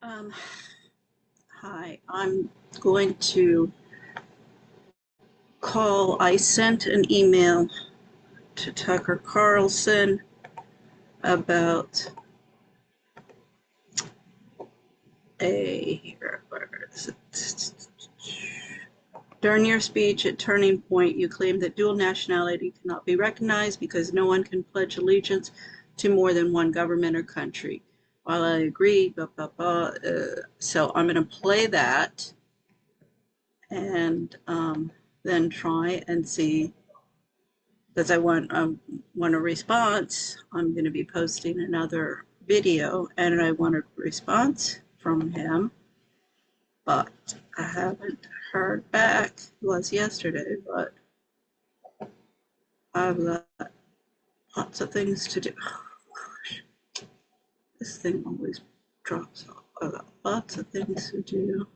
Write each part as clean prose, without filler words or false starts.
Um, Hi, I'm going to call. I sent an email to Tucker Carlson about during your speech at Turning Point, you claimed that dual nationality cannot be recognized because no one can pledge allegiance to more than one government or country. While I agree, so I'm going to play that and then try and see, because I want a response. I'm going to be posting another video and I want a response from him, but I haven't heard back. It was yesterday, but I've got lots of things to do. Oh gosh, this thing always drops off. I've got lots of things to do.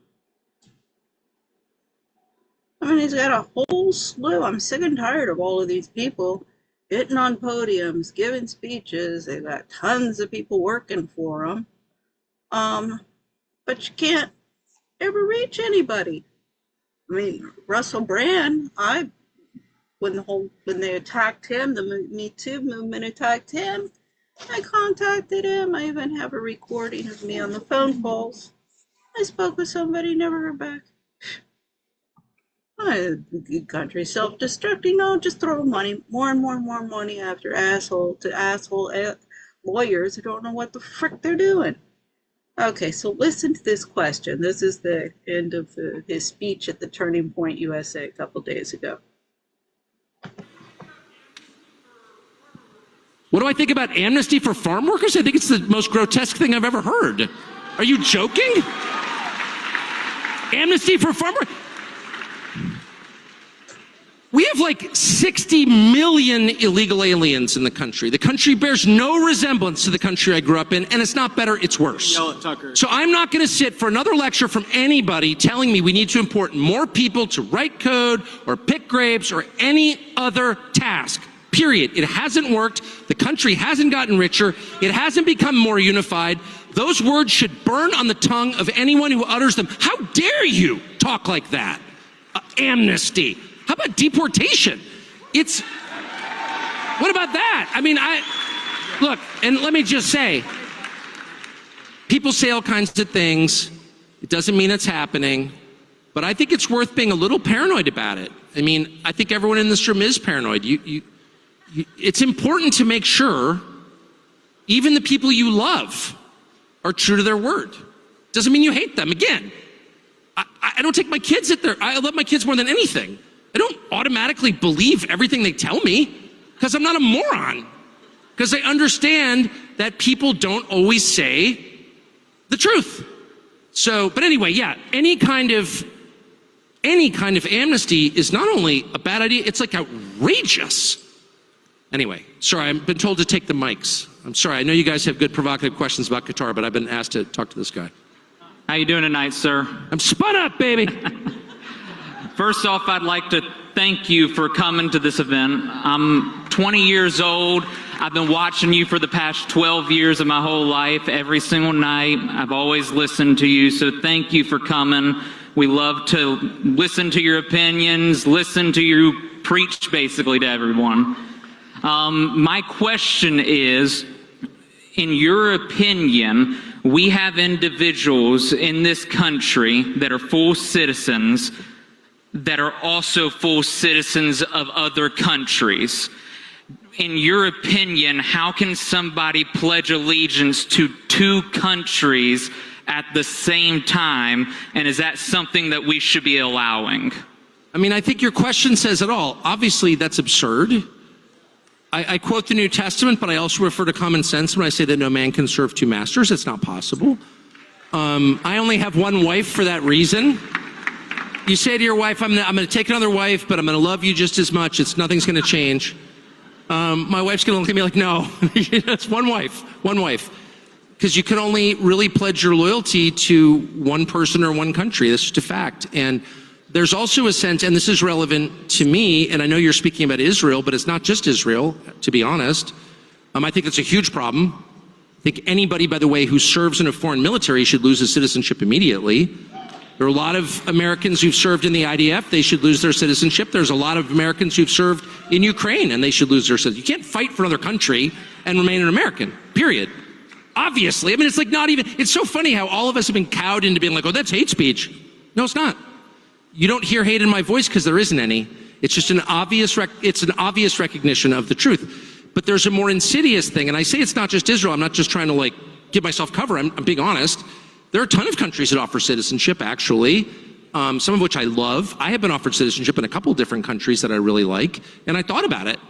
I mean, he's got a whole slew. I'm sick and tired of all of these people getting on podiums, giving speeches. They've got tons of people working for them. But you can't ever reach anybody. I mean, Russell Brand, when they attacked him, the Me Too movement attacked him, I contacted him. I even have a recording of me on the phone calls. I spoke with somebody, never heard back. Country self-destructing. No, just throw money, more and more money after asshole lawyers who don't know what the frick they're doing. Okay, so listen to this question. This is the end of his speech at the Turning Point USA a couple days ago. What do I think about amnesty for farm workers? I think it's the most grotesque thing I've ever heard. Are you joking? Amnesty for farm workers? We have like 60 million illegal aliens in the country. The country bears no resemblance to the country I grew up in, and it's not better, it's worse. Yell at Tucker. So I'm not going to sit for another lecture from anybody telling me we need to import more people to write code or pick grapes or any other task. Period. It hasn't worked. The country hasn't gotten richer. It hasn't become more unified. Those words should burn on the tongue of anyone who utters them. How dare you talk like that? Amnesty. How about deportation? What about that? I mean, look, and let me just say, people say all kinds of things. It doesn't mean it's happening, but I think it's worth being a little paranoid about it. I mean, I think everyone in this room is paranoid. It's important to make sure even the people you love are true to their word. Doesn't mean you hate them. Again, I don't take my kids I love my kids more than anything. I don't automatically believe everything they tell me because I'm not a moron. Because I understand that people don't always say the truth. So, but anyway, yeah, any kind of amnesty is not only a bad idea, it's like outrageous. Anyway, sorry, I've been told to take the mics. I'm sorry, I know you guys have good provocative questions about Qatar, but I've been asked to talk to this guy. How you doing tonight, sir? I'm spun up, baby. First off, I'd like to thank you for coming to this event. I'm 20 years old. I've been watching you for the past 12 years of my whole life. Every single night, I've always listened to you, so thank you for coming. We love to listen to your opinions, listen to you preach basically to everyone. My question is, in your opinion, we have individuals in this country that are full citizens that are also full citizens of other countries. In your opinion, how can somebody pledge allegiance to two countries at the same time? And is that something that we should be allowing? I mean, I think your question says it all. Obviously, that's absurd. I quote the New Testament, but I also refer to common sense when I say that no man can serve two masters. It's not possible. I only have one wife for that reason. You say to your wife, I'm going to take another wife, but I'm going to love you just as much. Nothing's going to change. My wife's going to look at me like, no, it's one wife. Because you can only really pledge your loyalty to one person or one country. That's just a fact. And there's also a sense, and this is relevant to me, and I know you're speaking about Israel, but it's not just Israel, to be honest. I think it's a huge problem. I think anybody, by the way, who serves in a foreign military should lose his citizenship immediately. There are a lot of Americans who've served in the IDF, they should lose their citizenship. There's a lot of Americans who've served in Ukraine and they should lose their citizenship. You can't fight for another country and remain an American, period. Obviously, I mean, it's like not even, it's so funny how all of us have been cowed into being like, oh, that's hate speech. No, it's not. You don't hear hate in my voice because there isn't any. It's just an obvious recognition of the truth. But there's a more insidious thing, and I say it's not just Israel. I'm not just trying to like give myself cover. I'm being honest. There are a ton of countries that offer citizenship, actually, some of which I love. I have been offered citizenship in a couple of different countries that I really like, and I thought about it.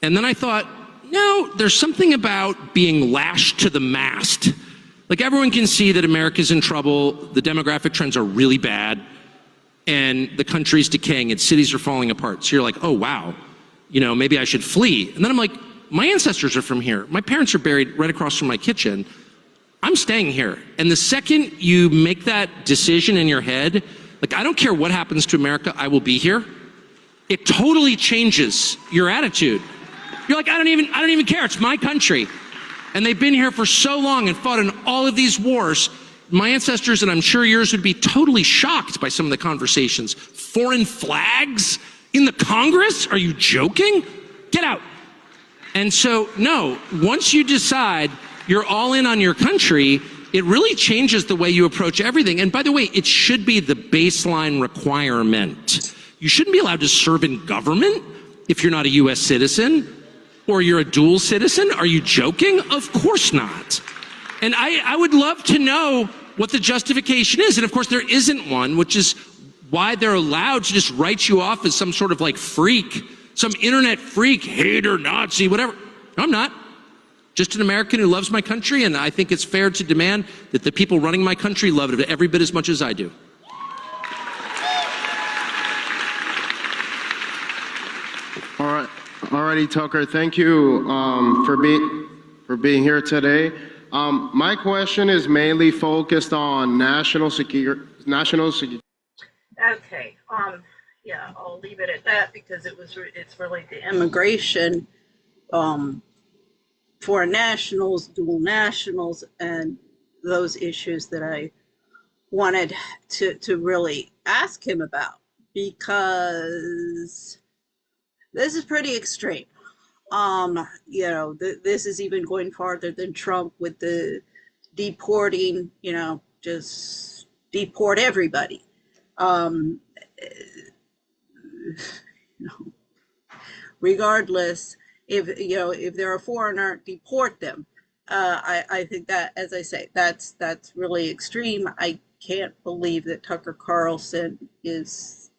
And then I thought, no, there's something about being lashed to the mast. Like everyone can see that America's in trouble, the demographic trends are really bad, and the country's decaying and cities are falling apart. So you're like, oh wow, you know, maybe I should flee. And then I'm like, my ancestors are from here. My parents are buried right across from my kitchen. I'm staying here. And the second you make that decision in your head, like I don't care what happens to America, I will be here. It totally changes your attitude. You're like, I don't even care, it's my country. And they've been here for so long and fought in all of these wars. My ancestors, and I'm sure yours, would be totally shocked by some of the conversations. Foreign flags in the Congress? Are you joking? Get out. And so, no, once you decide you're all in on your country, it really changes the way you approach everything. And by the way, it should be the baseline requirement. You shouldn't be allowed to serve in government if you're not a US citizen or you're a dual citizen. Are you joking? Of course not. And I would love to know what the justification is. And of course there isn't one, which is why they're allowed to just write you off as some sort of like freak, some internet freak, hater, Nazi, whatever. No, I'm not. Just an American who loves my country, and I think it's fair to demand that the people running my country love it every bit as much as I do. All right, alrighty, Tucker. Thank you for being here today. My question is mainly focused on national security. Okay. Yeah, I'll leave it at that because it's really the immigration, foreign nationals, dual nationals, and those issues that I wanted to really ask him about, because this is pretty extreme. You know, this is even going farther than Trump with the deporting, you know, just deport everybody. You know, regardless, if they're a foreigner, deport them. I think that, as I say, that's really extreme. I can't believe that Tucker Carlson has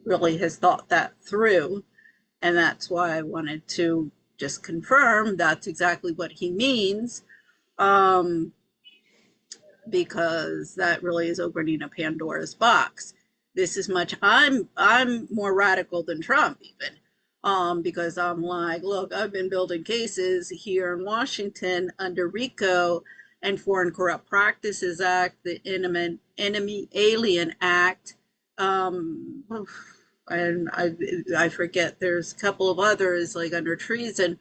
thought that through, and that's why I wanted to just confirm that's exactly what he means, because that really is opening a Pandora's box. This is much. I'm more radical than Trump even, because I'm like, look, I've been building cases here in Washington under RICO and Foreign Corrupt Practices Act, the Enemy Alien Act, and I forget, there's a couple of others like under treason.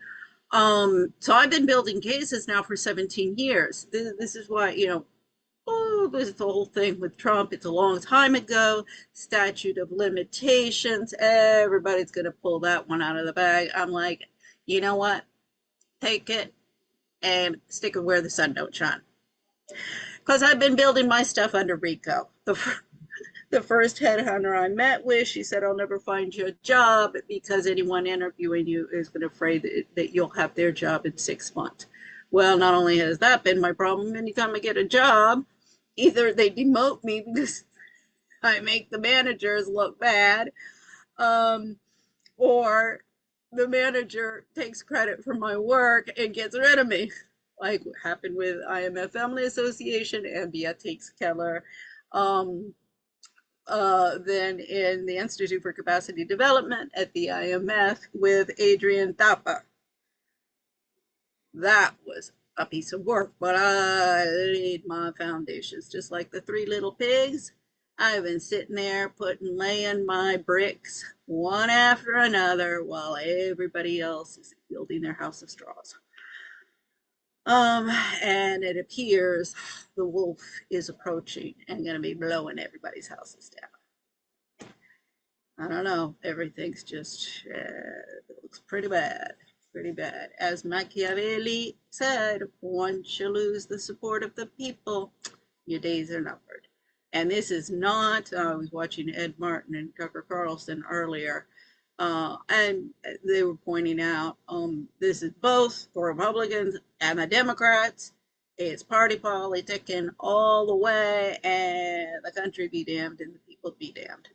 So I've been building cases now for 17 years. This is why, there's the whole thing with Trump. It's a long time ago. Statute of limitations. Everybody's going to pull that one out of the bag. I'm like, you know what? Take it and stick it where the sun don't shine. Because I've been building my stuff under RICO. The first headhunter I met with, she said, I'll never find you a job because anyone interviewing you has been afraid that you'll have their job in 6 months. Well, not only has that been my problem, anytime I get a job, either they demote me because I make the managers look bad, or the manager takes credit for my work and gets rid of me, like what happened with IMF Family Association and Beatrix Keller. Then in the Institute for Capacity Development at the IMF with Adrian Tapa. That was a piece of work, but I laid my foundations just like the three little pigs. I've been sitting there laying my bricks one after another while everybody else is building their house of straws. Um, and it appears the wolf is approaching and going to be blowing everybody's houses down. I don't know. Everything's just looks pretty bad. Pretty bad. As Machiavelli said, once you lose the support of the people, your days are numbered. And this is not, I was watching Ed Martin and Tucker Carlson earlier, and they were pointing out this is both the Republicans and the Democrats. It's party politicking all the way, and the country be damned and the people be damned.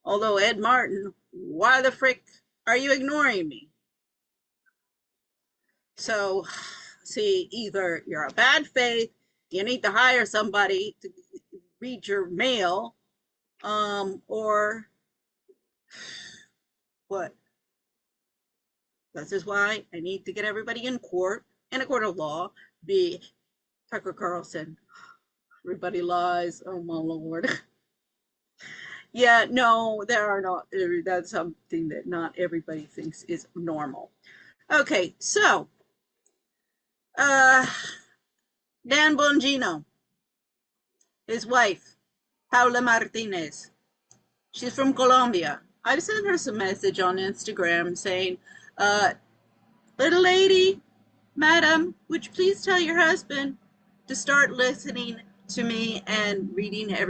Although, Ed Martin, why the frick are you ignoring me? So, see, either you're a bad faith, you need to hire somebody to read your mail, or what? This is why I need to get everybody in court, in a court of law. Be Tucker Carlson. Everybody lies. Oh my Lord. Yeah, no, there are not. That's something that not everybody thinks is normal. Okay, so Dan Bongino, his wife, Paula Martinez. She's from Colombia. I've sent her some message on Instagram saying, little lady, madam, would you please tell your husband to start listening to me and reading their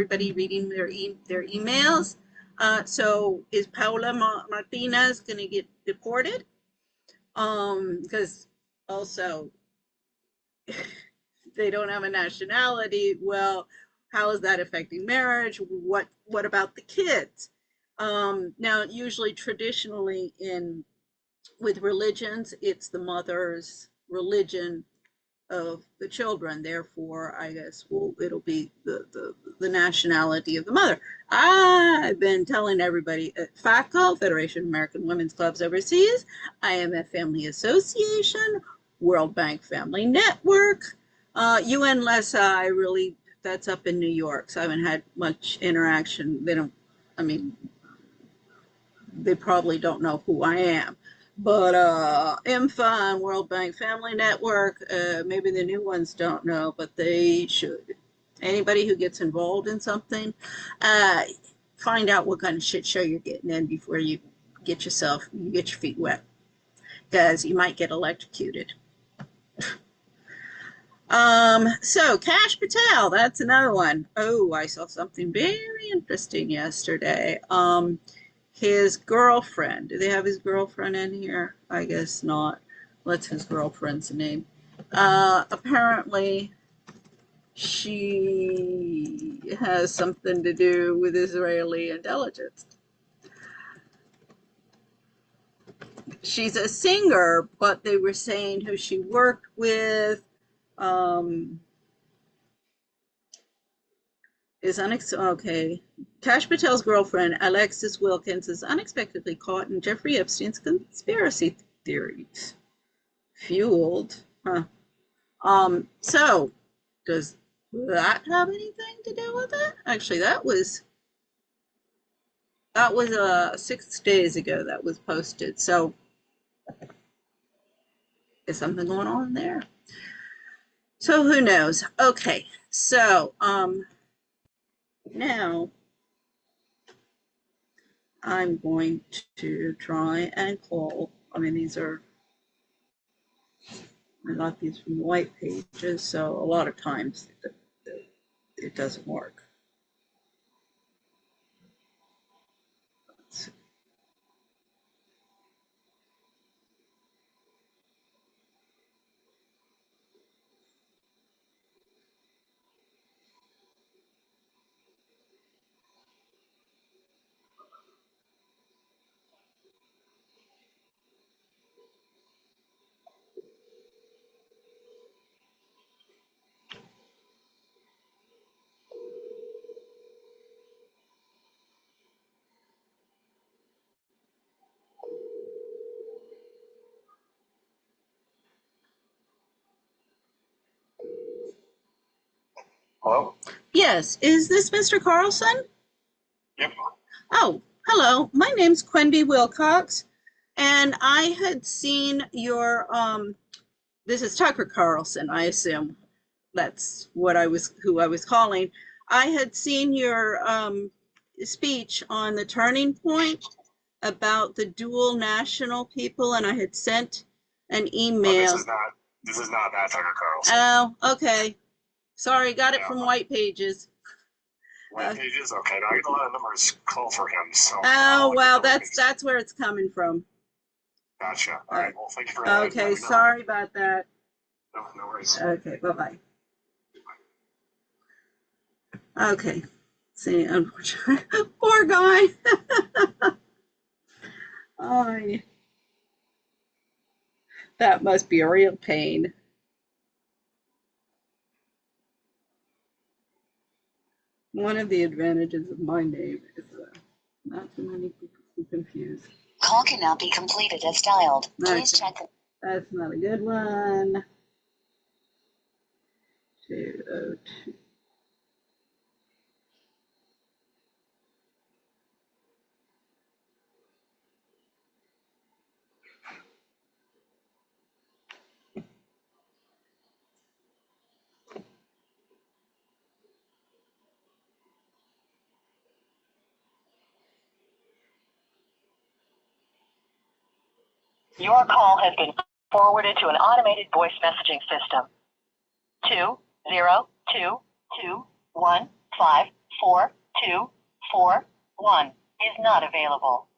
emails? So is Paula Martinez going to get deported? Because also they don't have a nationality. Well, how is that affecting marriage? What about the kids? Now, usually, traditionally, with religions, it's the mother's religion of the children. Therefore, I guess it'll be the nationality of the mother. I've been telling everybody at FACO, Federation of American Women's Clubs Overseas, IMF Family Association, World Bank Family Network, UN LESA. I really, that's up in New York, so I haven't had much interaction. They don't, I mean, they probably don't know who I am. But IMFA and World Bank Family Network, maybe the new ones don't know, but they should. Anybody who gets involved in something, find out what kind of shit show you're getting in before you get your feet wet, because you might get electrocuted. So Kash Patel, that's another one. Oh, I saw something very interesting yesterday. His girlfriend, do they have his girlfriend in here? I guess not. What's his girlfriend's name? Apparently she has something to do with Israeli intelligence. She's a singer, but they were saying who she worked with, is okay. Kash Patel's girlfriend, Alexis Wilkins, is unexpectedly caught in Jeffrey Epstein's conspiracy theories. Fueled. Huh. So does that have anything to do with it? Actually, that was 6 days ago that was posted. So is something going on there? So who knows? Okay. So now I'm going to try and call. I mean, I got these from white pages, so a lot of times it doesn't work. Let's see. Hello? Yes, is this Mr. Carlson? Yep. Oh, hello. My name's Quendy Wilcox, and I had seen your this is Tucker Carlson, I assume that's who I was calling. I had seen your speech on the turning point about the dual national people, and I had sent an email. Oh, this is not that Tucker Carlson. Oh, okay. Sorry, got it from White Pages. White Pages? Okay, now I get a lot of numbers call for him. So oh, well, that's where it's coming from. Gotcha. All right, well, thank you for that. Okay, sorry about that. No worries. Okay, bye-bye. Okay. See, unfortunately, poor guy. Oh, that must be a real pain. One of the advantages of my name is not too many people who confuse. Call cannot be completed as dialed. Please check. That's not a good one. 202. Your call has been forwarded to an automated voice messaging system. 20221542241 is not available.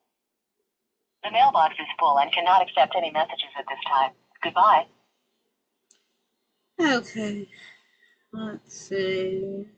The mailbox is full and cannot accept any messages at this time. Goodbye. Okay. Let's see.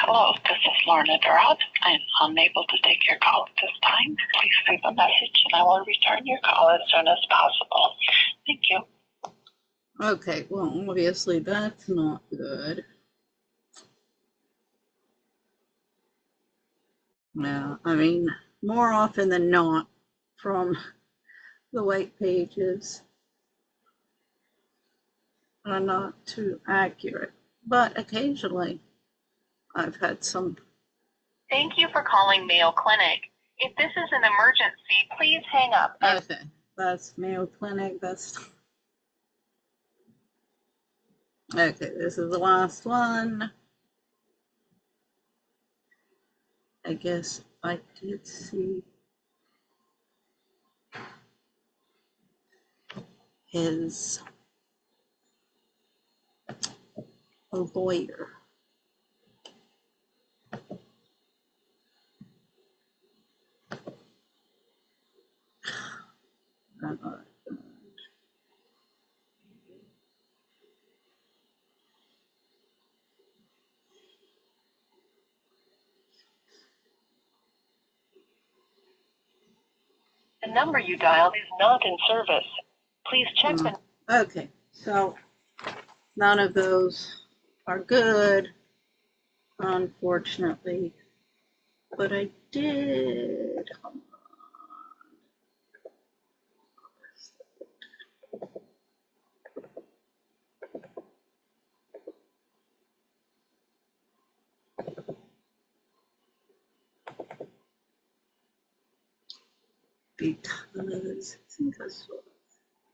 Hello, this is Lorna Durrott. I'm unable to take your call at this time. Please leave a message and I will return your call as soon as possible. Thank you. Okay, well, obviously that's not good. No, I mean, more often than not, from the White Pages are not too accurate, but occasionally I've had some. Thank you for calling Mayo Clinic. If this is an emergency, please hang up. Okay, that's Mayo Clinic. That's okay. This is the last one. I guess I did see his lawyer. The number you dialed is not in service. Please check the... Okay, so none of those are good, unfortunately, but I did. Because I think I saw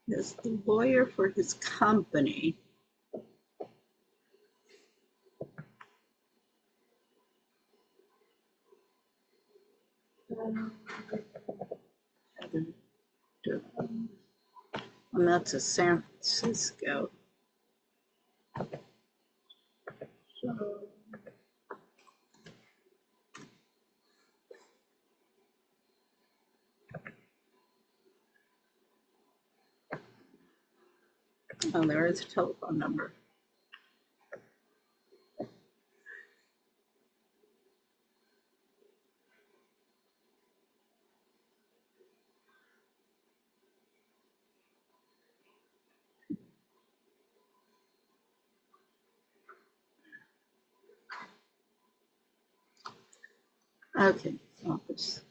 this the lawyer for his company. And that's a San Francisco. So, oh, there is a telephone number. Okay, office.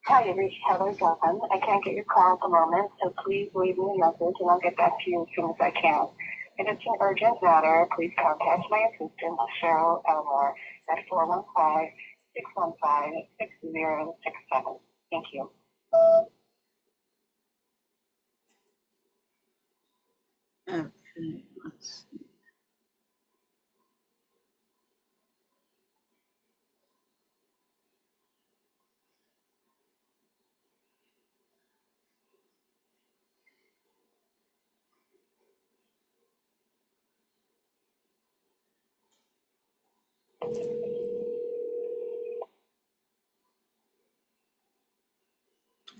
Hi, you reached Heather Dunn. I can't get your call at the moment, so please leave me a message and I'll get back to you as soon as I can. If it's an urgent matter, please contact my assistant, Cheryl Elmore, at 415-615-6067. Thank you. Okay, let's see.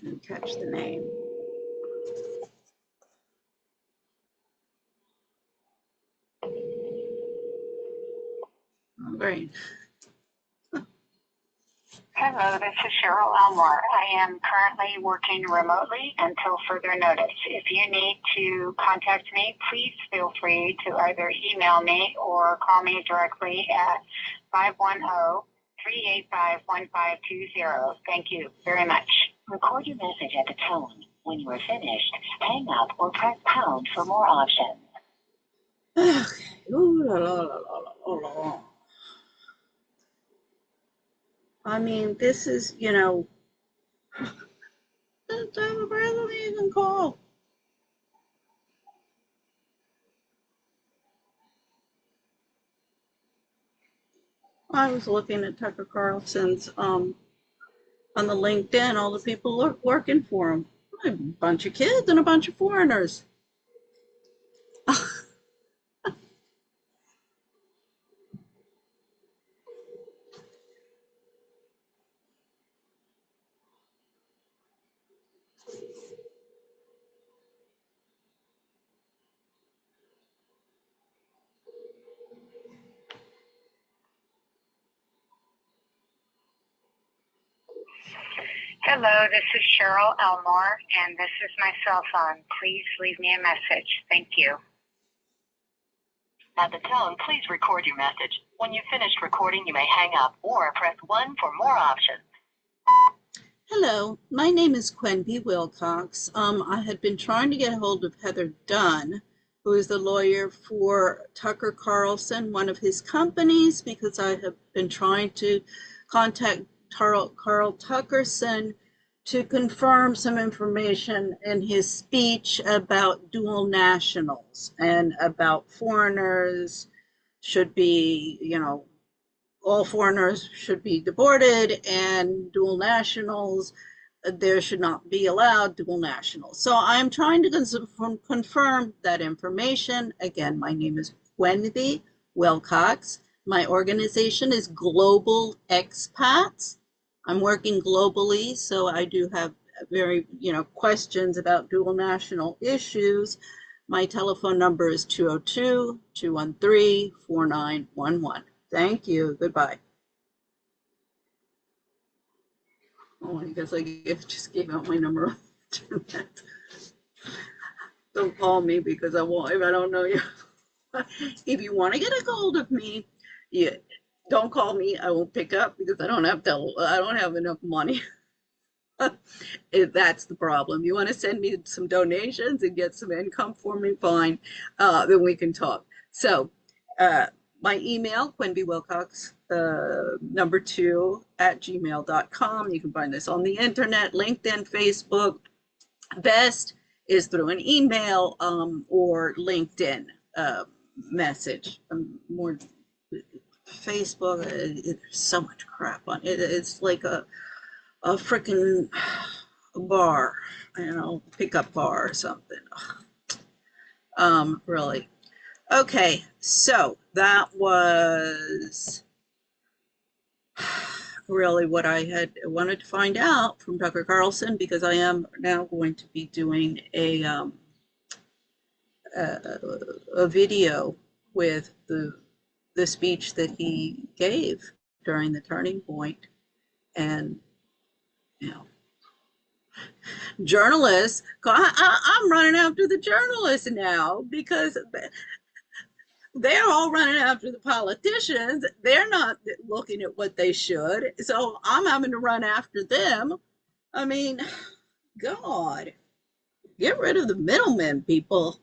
And catch the name. Oh, great. Hello, this is Cheryl Elmore. I am currently working remotely until further notice. If you need to contact me, please feel free to either email me or call me directly at 510-385-1520. Thank you very much. Record your message at the tone. When you are finished, hang up or press pound for more options. Okay. Ooh, la, la, la, la, la, la, la. I mean, this is, you know, the type of person you can call. I was looking at Tucker Carlson's on the LinkedIn, all the people working for him. A bunch of kids and a bunch of foreigners. Hello, this is Cheryl Elmore, and this is my cell phone. Please leave me a message. Thank you. At the tone, please record your message. When you've finished recording, you may hang up or press 1 for more options. Hello, my name is Quenby Wilcox. I had been trying to get a hold of Heather Dunn, who is the lawyer for Tucker Carlson, one of his companies, because I have been trying to contact Carl Tuckerson to confirm some information in his speech about dual nationals and about foreigners should be, you know, all foreigners should be deported and dual nationals, there should not be allowed dual nationals. So I'm trying to confirm that information. Again, my name is Quenby Wilcox. My organization is Global Expats. I'm working globally, so I do have very, you know, questions about dual national issues. My telephone number is 202-213-4911. Thank you. Goodbye. Oh, I guess I just gave out my number. Don't call me because I won't, if I don't know you. If you want to get a hold of me, yeah, don't call me. I won't pick up because I don't have enough money. If that's the problem. You want to send me some donations and get some income for me, fine. Then we can talk. So my email, Quenby Wilcox, number 2 @gmail.com. You can find this on the internet, LinkedIn, Facebook. Best is through an email or LinkedIn message. More Facebook, there's so much crap on it. It's like a freaking bar, you know, pickup bar or something. Really. Okay, so that was really what I had wanted to find out from Tucker Carlson, because I am now going to be doing a video with the speech that he gave during the turning point. And you know, journalists, I'm running after the journalists now, because they're all running after the politicians. They're not looking at what they should. So I'm having to run after them. I mean, God, get rid of the middlemen, people.